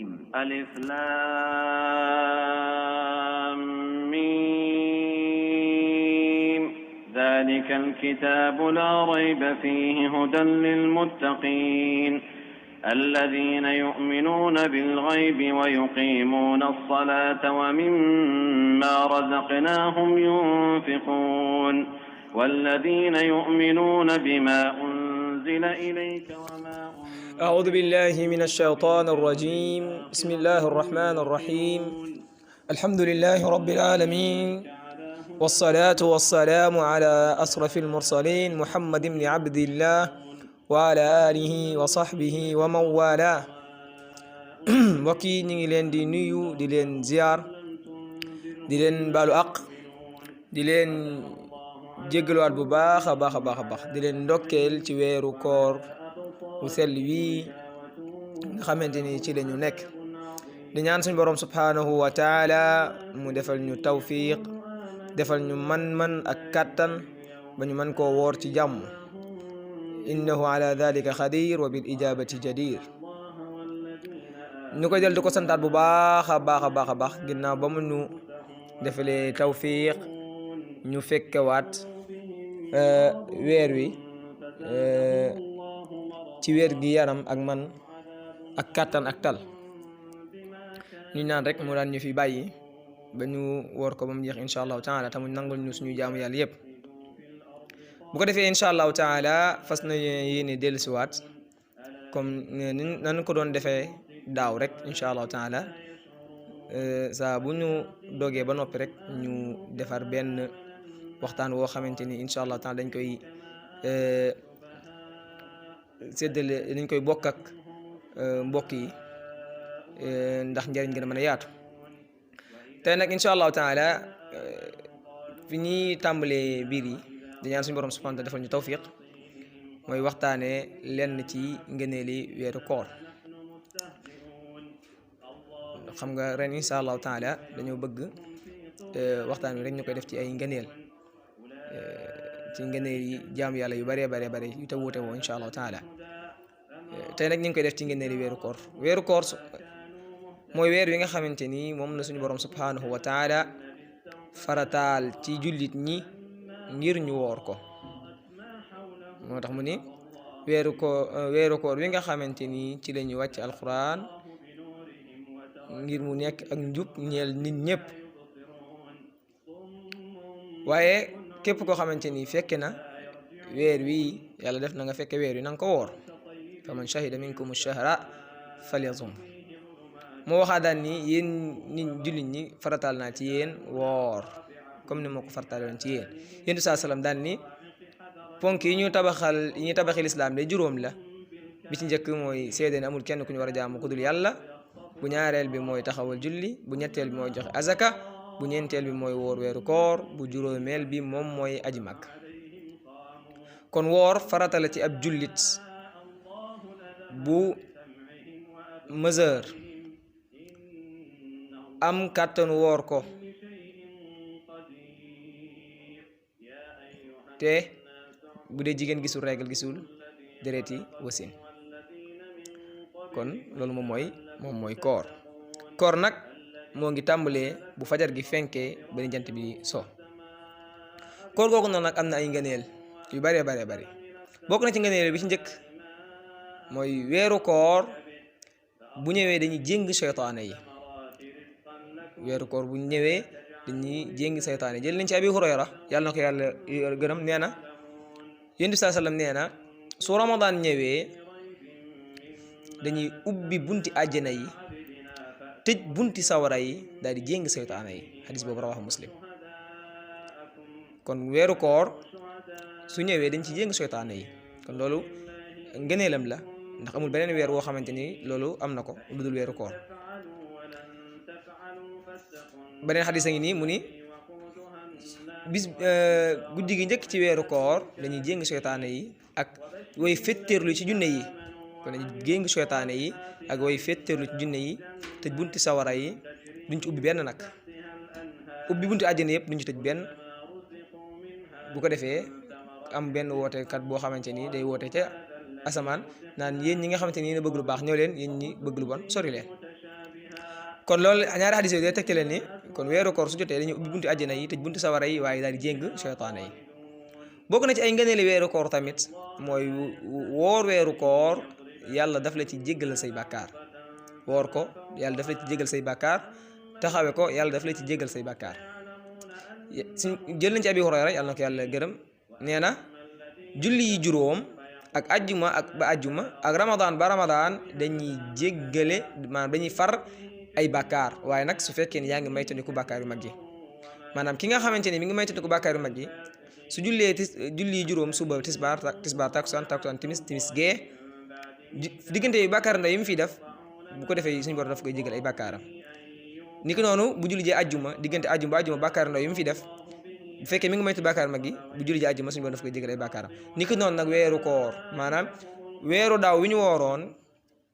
ألف لام ميم ذلك الكتاب لا ريب فيه هدى للمتقين الذين يؤمنون بالغيب ويقيمون الصلاة ومما رزقناهم ينفقون والذين يؤمنون بما أنزل إليك وما أعوذ بالله من الشيطان الرجيم بسم الله الرحمن الرحيم الحمد لله رب العالمين والصلاة والسلام على أشرف المرسلين محمد بن عبد الله وعلى آله وصحبه ومن والاه mbokk yi ñu ngi leen di nuyu di leen ziar di leen baalu àq di leen jéggaluwaat bu baax a baax di leen ndokkeel ci weeru koor bu sell wii nga xamante ni ci lañu nekk di ñaan suñu borom subhanahu wa taala mu defal ñu tawfiq defal ñu man ak kàttan ba ñu mën koo woor ci jàmm innahu ala dhalika xadir wa bil ijabati jadir ñu koy del di ko santaat bu baax a baax ginnaaw ba mu ñu defalee tawfiq ñu fekkewaat weer wi ci wér gi yaram ak man ak kàttan ak tal ñu naan rek mu daan ñu fi bàyyi ba ñu woor ko ba mu jeex incha allahu taala tamuñ nangul ñu suñu jaamu yàlla yépp bu ko defee incha allahu taala fas na yéene dellusiwaat comme nan ko doon defee daaw rek incha allahu taala saa bu ñu dogee ba noppi rek ñu defar benn waxtaan woo xamante ni incha allahu taala dañ koy séddale dañ koy bokk ak mbokk yi ndax njëriñ gën a mën a yaatu tey nag incha allahu taala fi ñuy tàmbalee biir yi di ñaan suñu borom subhanahu wa taala defal ñu tawfiq mooy waxtaanee lenn ci ngëneeli weeru koor xam nga ren incha allahu taala dañoo bëgg waxtaan wi rek ñu koy def ci ay ngëneel ci ngëneel yi jaamu yàlla yu bare yu te wuute woo incha allahu taala tey nag ñu ngi koy def ci ngëneel yi weeru koor mooy weer wi nga xamante ni moom na suñu borom subhanahu wa taala farataal ci jullit ñi ngir ñu woor ko moo tax mu ni weeru koor wi nga xamante ni ci la ñu wàcc alquran ngir mu nekk ak njub ñeel nit ñëpp waaye képp koo xamante ni fekke na weer wi yàlla def na nga fekke weer wi na nga ko woor fa man shahida minkum ash-shahra falyasum moo waxaa daan ni yéen nit jullit ñi farataal naa ci yéen woor comme ni moo ko farataaloon ci yéen yéen saa salaam daan ni ponk yi ñu tabaxi lislaam de juróom la bi ci njëkk mooy seede ne amul kenn ku ñu war a jaamu ku dul yàlla bu ñaareel bi mooy taxawal julli bu ñetteel bi mooy joxe azaka bu ñeenteel bi mooy woor weeru koor bu juróomeel bi moom mooy aji mag kon woor farata la ci ab jullit bu mesure am kàttanu woor ko te bu dee jigéen gisul règle gisul dereti wasin kon loolu moom mooy koor nag moo ngi tàmbalee bu fajar gi fenkee ba ni jant bi so koor googu noonu nag am na ay ngëneel yu bare bokk na ci ngëneel bi ci njëkk mooy weeru koor bu ñëwee dañuy jéng seytaane yi weeru koor bu ñëwee dañuy jéng seytaane jël nañ ci Abi Hurayra yàlla na ko yàlla gërëm nee na Yonent bi sallam nee na su Ramadan ñëwee dañuy ubbi bunti àjjana yi tëj bunti sawara yi daal di jéng seytaane yi xadis boobu rawahu Muslim kon weeru koor su ñëwee dañ ci jéng seytaane yi kon loolu ngëneelam la ndax amul beneen weer woo xamante ni loolu am na ko lu dul weeru koor beneen xadis a ngi nii mu ni bis guddi gi njëkk ci weeru koor dañuy jéng seytaane yi ak way fetteerlu ci junne yi kon dañuy jéng seytaane yi ak way fetteerlu ci junne yi tëj bunti sawara yi duñ ci ubbi benn nag ubbi bunti àjjana yëpp duñ ci tëj benn bu ko defee am benn wootekat boo xamante ni day woote ca asamaan naan yéen ñi nga xamante ni yéen a bëgg lu baax ñëw leen yéen ñi bëgg lu bon sori leen kon loolu ñaari xadis yooyu day tegtale ni kon weeru koor su jotee dañuy ubbi buntu àjjana yi tëj buntu sawara yi waaye daal di jéng seytaane yi. bokk na ci ay ngëneeli weeru koor tamit mooy woor weeru koor yàlla daf la ci jéggal say bàkkaar woor ko yàlla daf la ci jéggal say bàkkaar taxawe ko yàlla daf la ci jéggal say bàkkaar jël nañ ci Abi Hurayra yàlla na ko yàlla gërëm nee na julli yi juróom ak ajjuma ak ba ajjuma ak ramadan ba ramadan dañuy jéggale maanaam dañuy far ay bàkkaar waaye nag su fekkee ni yaa ngi maytandiku bàkkaar yu mag yi maanaam ki nga xamante ni mi ngi maytandiku bàkkaar yu mag yi su jullee julli juróom suba tisbaar takkusaan timis gee diggante yu bàkkaar ndaw yi mu fiy def bu ko defee suñu borom daf koy jégal ay bàkkaaram ni ki noonu bu julli jee ajjuma diggante ajjuma ba ajjuma bàkkaar ndaw yi mu fiy def bu fekkee mi ngi moytu bàkkaar mag yi bu julli jee ajjuma suñu borom daf koy jégal ay bàkkaaram ni ki noonu nag weeru koor maanaam weeru daaw wi ñu wooroon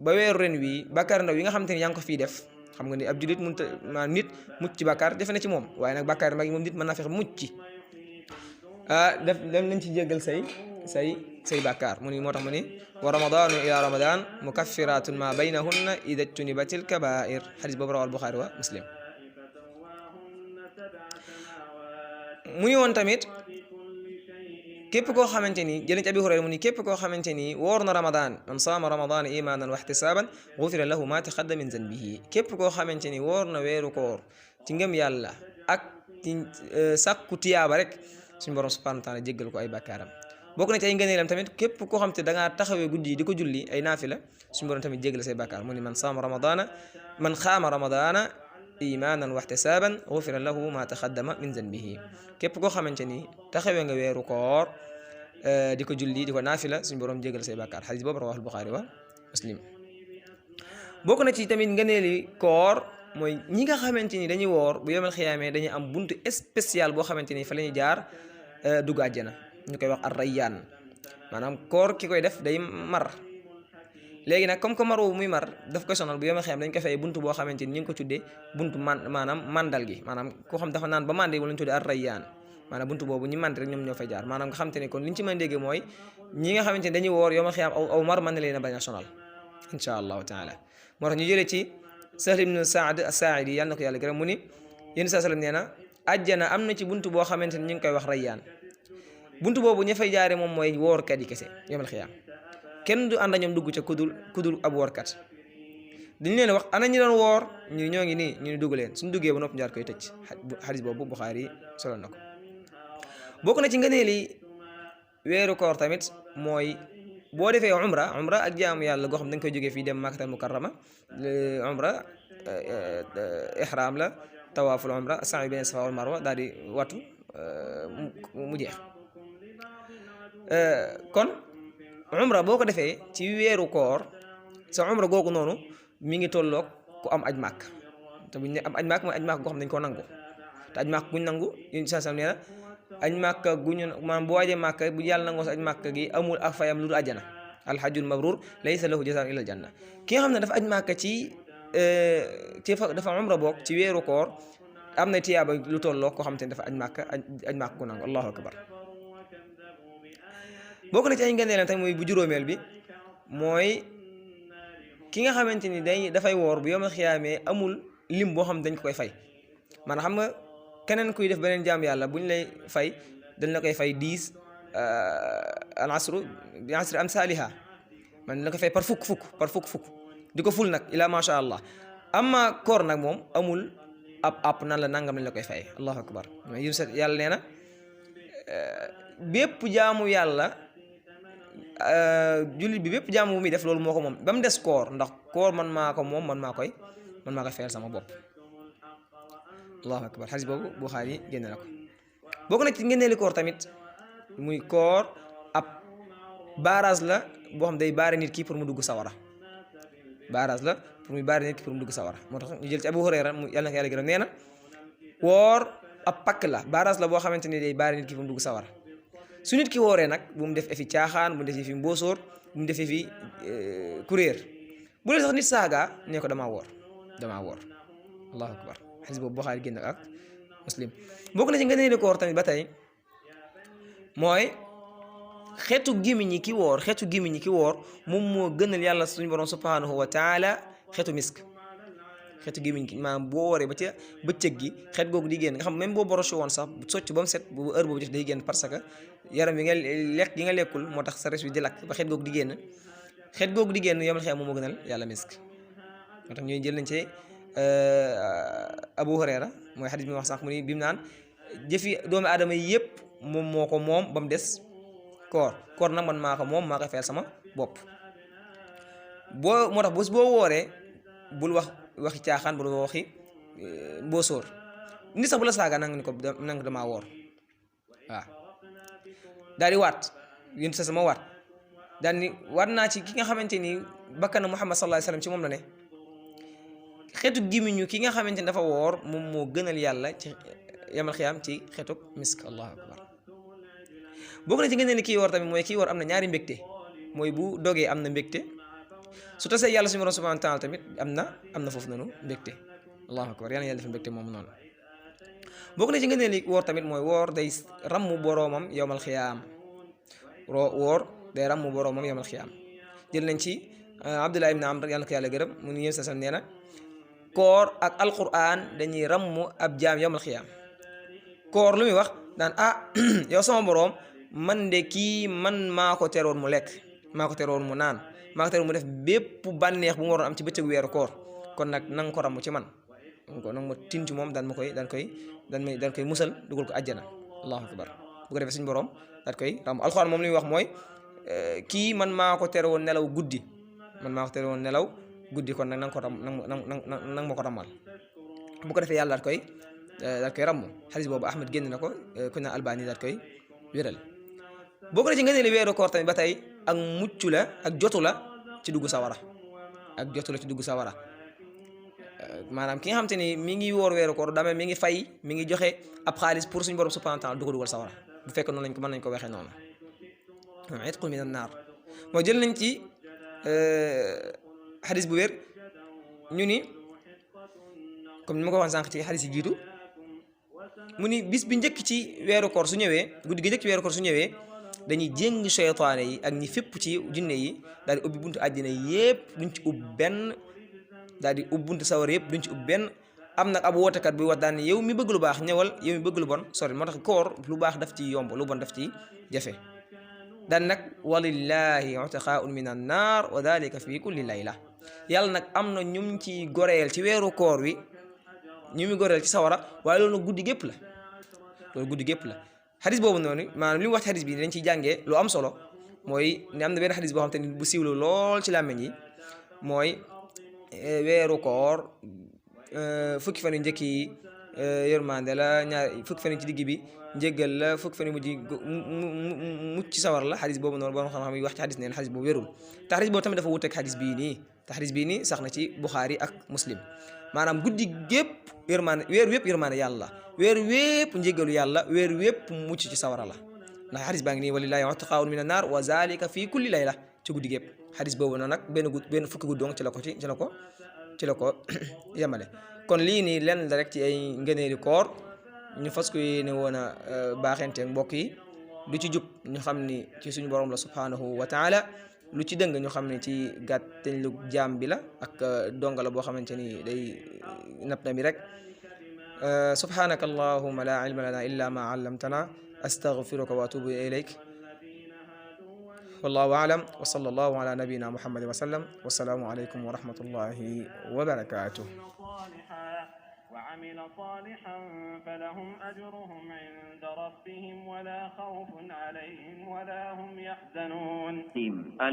ba weeru ren wi bàkkaar ndaw yi nga xamante ni yaa ngi ko fiy def xam nga ni ab jullit mënut a nit mucc ci bàkkaar defe na ci moom waaye nag bàkkaar mag yi moom nit mën naa fexe mucc ci dem nañ ci jéggal say bàkkaar mu ni moo tax mu ni wa ramadanu ila ramadan mukaffiratun ma baynahunna ida jtunibatil kabair xadis boobu rawal Buxaari wa Muslim mu ni woon tamit képp koo xamante ni jëliñ ci Abi Hurayra mu ni képp koo xamante ni woor na ramadan man saama ramadan imanan wa ihtisaban gufira lahu ma taqaddama min zanbihi képp koo xamante ni woor na weeru koor ci ngëm yàlla ak ci sàkku tiyaaba rek suñu borom subhanahu wa taala jéggal ko ay bàkkaaram bokk na ci ay ngëneelam tamit képp koo xam te da ngaa taxawee guddi di ko julli ay naafila suñu borom tamit jéggal say bàkkaar mu ni man xaama ramadana imanan wa ihtisaban gufira lahu ma taqaddama min zanbihi képp koo xamante ni taxawee nga weeru koor di ko julli di ko naafila suñu borom jéggal say bàkkaar xadis boobu rawahul Buxaari wa Muslim bokk na ci tamit ngëneeli koor mooy ñi nga xamante ni dañuy woor bu yomal xiyaamee dañuy am buntu spécial boo xamante ni fa la ñuy jaar dugg àjjana ñu koy wax ar-rayyaan maanaam koor ki koy def day mar léegi nag comme que mar woowu muy mar daf koy sonal bu yomal xiyaam dañ ko fay buntu boo xamante ni ñu ngi ko tuddee buntu maanaam mandal gi maanaam koo xam dafa naan ba mande wala ñu tuddee ar-rayyaan maanaam buntu boobu ñi mand rek ñoom ñoo fay jaar maanaam nga xamante ni kon liñ ci mën a déggee mooy ñi nga xamante ni dañuy woor yomal xiyaam aw mar mën na leen a bañ a sonal insha allahu taala moo tax ñu jëlee ci Sahl ibn Saad as-Saaidi yàlla na ko yàlla gërëm mu ni yéen saa sallam nee na àjjana am na ci buntu boo xamante ni ñu ngi koy wax rayyaan buntu boobu ña fay jaare moom mooy woorkat yi kese yomal xiyaam kenn du ànd ñoom dugg ca kudul ab woorkat dañu leen wax ana ñi doon woor ñu ñoo ngi nii ñu ni dugg leen suñu duggee ba noppi njaar koy tëj xadis boobu Buxaari solo na ko bokk na ci ngëneeli weeru koor tamit mooy boo defee umra ak jaamu yàlla goo xam dañ koy jógee fii dem Makkatal Mukarrama umra ihram la tawaaful umra sa'i bayna safa wal marwa daal di wattu mu jeex kon umra boo ko defee ci weeru koor sa umra googu noonu mi ngi tolloog ku am aj màkk te buñ ne am aj màkk mooy aj màkk goo xam dañ koo nangu te aj màkk guñ nangu yéen saa sam nee na aj màkk guñu maanaam boo ajee màkk bu yàlla nangoo sa aj màkk gi amul ak fayam lu dul àjjana alhajjul mabrur laysa lahu jazaa'un illa aljanna ki nga xam ne dafa aj màkk ci dafa umra boog ci weeru koor am na tiyaaba lu tolloo koo xam te ne dafa aj màkk ku nangu allahu akbar bokk na ci ay ngëneelam tamit muy bu juróomeel bi mooy ki nga xamante ni dafay woor bu yawmal xiyaamee amul lim boo xam ne dañ ko koy fay maanaam xam nga keneen kuy def beneen jaam yàlla buñ lay fay dañ la koy fay 10 al asru bi asri amsaliha man la koy fay par fukk di ko ful nag ila masha allah amma koor nag moom amul ab nan la nangam lañ la koy fay allahu akbar yàlla nee na bépp jaamu yàlla jullit bi bépp jaamu bu muy def loolu moo ko moom ba mu des koor ndax koor man maa ko moom man maa koy fayal sama bopp allahu akbar xadis boobu Buxaari génne na ko bokk na ci ngeneeli koor tamit muy koor ab barrage la boo xam day baare nit ki pour mu dugg sawara barrage la pour muy baare nit ki pour mu dugg sawara moo tax ñu jël ci Abu Hurayra mu yàlla na ko yàlla gërëm nee na woor ab pakk la barrage la boo xamante ni day baare nit ki pour mu dugg sawara su nit ki wooree nag bu mu def fi caaxaan bu mu def fi mbóosóor bu mu defee fi kuréer bu dee sax nit saaga nee ko damaa woor allahu akbar xadis boobu Buxaari génn ak Muslim bokk na ci nga nee koor tamit ba tey mooy xeetu gémmiñ ñi ki woor moom moo gënal yàlla suñu borom subhanahu wa taala xeetu misk xeetu gémmiñ gi maanaam boo wooree ba ca bëccëg gi xeet googu di génn nga xam même boo borosé woon sax socc ba mu set bu heure boobu jot day génn parce que yaram bi nga lekk gi nga lekkul moo tax sa res bi di lakk ba xeet googu di génn xeet googu di génn yomal xeex moom moo gënal yàlla misk moo tax ñuy jël nañ ci Abu Hurayra mooy xadis bi ma wax sànq mu ni bi mu naan jëfi doomu aadama yi yëpp moom moo ko moom ba mu des koor nag man maa ko moom maa koy fayal sama bopp moo tax bés boo wooree bul waxi caaxaan bul waxi boo sóor nit sax bu la saaga nang ni ko nang damaa woor waaw daal di waat yéen sa sama waat daal ni waat naa ci ki nga xamante ni bakkana Muhammad sallallahu alayhi wasallam ci moom la ne xeetu gimiñu ki nga xamante ni dafa woor moom moo gënal yàlla ci yamal xiyaam ci xeetu misk allahu akbar bokk na ci ngeen ne kii woor tamit mooy kii woor am na ñaari mbégte mooy bu dogee am na mbégte su tasee yàlla suñu borom subhanahu wa ta'ala tamit am na foofu noonu mbégte allahu akbar yàlla def mbégte moom noonu bokk na ci ngeen ne woor tamit mooy woor day rammu boroomam yawmal xiyaam woor day rammu boroomam yawmal xiyaam jël nañ ci Abdullah ibn Amr yàlla ko yàlla gërëm mu ni yéen sa nee na koor ak alquran dañuy rammu ab jaam yawmal xiyaam koor lu muy wax daan yow sama boroom man de kii man maa ko teroon mu lekk maa ko teroon mu naan maa ko teroon mu def bépp bànneex bu mu waroon am ci bëccëgu weeru koor kon nag nanga ko ramm ci man ko nag ma tinci moom daan koy musal dugal ko àjjana allahu akbar bu ko defee suñu boroom daal koy ramm alxuraan moom li muy wax mooy kii man maa ko tere woon nelaw guddi kon nag nanga ko ram nang ma ko rammal bu ko defee yàlla daal koy ramm xadis boobu Ahmad génn na ko ku na Albani daal koy wéral boo ko ne ci nga ne li weeru koor tamit ba tey ak mucc la ak jotu la ci dugg sawara maanaam ki nga xam te ni mi ngi woor weeru koor dama mi ngi fay mi ngi joxe ab xaalis pour suñu borom subhanahu wa ta'ala du ko dugal sawara bu fekk noonu mën nañ ko waxee noonu itqu min an-naar moo jël nañ ci xadis bu wér ñu ni comme ni ma ko waxee sànq ci xadis yi jiitu mu ni bis bi njëkk ci weeru koor su ñëwee guddi gi njëkk ci weeru koor su ñëwee dañuy jéng seytaane yi ak ñi fépp ci jinne yi daal di ubbi buntu àddina yépp duñ ci ubb benn daal di ubb buntu sawar yépp duñ ci ubb benn am nag ab wootekat buy wax daan ne yow mi bëgg lu baax ñëwal yow mi bëgg lu bon sori moo tax koor lu baax daf ci yomb lu bon daf ci jafe daan nag walillahi utaqaa'un min an-naar wa dhalika fi kulli layla yàlla nag am na ñum ci goreel ci weeru koor wi ñu mi goreel ci sawara waaye loolu nag guddi gépp la xadis boobu noonu maanaam li mu wax xadis bi dañ ciy jàngee lu am solo mooy ne am na benn xadis boo xam te ni bu siiwlu lool ci làmmiñ yi mooy weeru koor fukki fan yu njëkk yi yërmande la fukki fan yi ci digg bi njéggal la fukki fan yu mujj mucc ci sawar la xadis boobu noonu borom xam-xam yi wax ci xadis neen xadis boobu wérul te xadis boobu tamit dafa wuteeg xadis bii nii sax na ci Buxaari ak Muslim maanaam guddi gépp yërmande weer wépp yërmande yàlla weer wépp njéggalu yàlla weer wépp mucc ci sawara la ndax xadis baa ngi nii walillahi utaqaa'un min an-naar wa zalika fi kulli layla ci guddi gépp xadis boobu noonu nag benn fukki guddi dong ci la ko yemale kon lii nii lenn la rek ci ay ngëneeli koor ñu fas ko yéene woon a baaxenteeg mbokk yi lu ci jub ñu xam ni ci suñu borom la subhanahu wa taala lu ci dëng ñu xam ne ci gàtteñ lu jaam bi la ak donga la boo xamante ni day nab na bi rek subhanaka allahumma la ilma lana illa ma allamtana astaghfiruka wa atubu ilayk wallahu a'lam wa sallallahu ala nabiyyina muhammadin wa sallam wassalamu alaykum wa rahmatullahi wa barakatuh وعمل صالحا فلهم أجرهم عند ربهم ولا خوف عليهم ولا هم يحزنون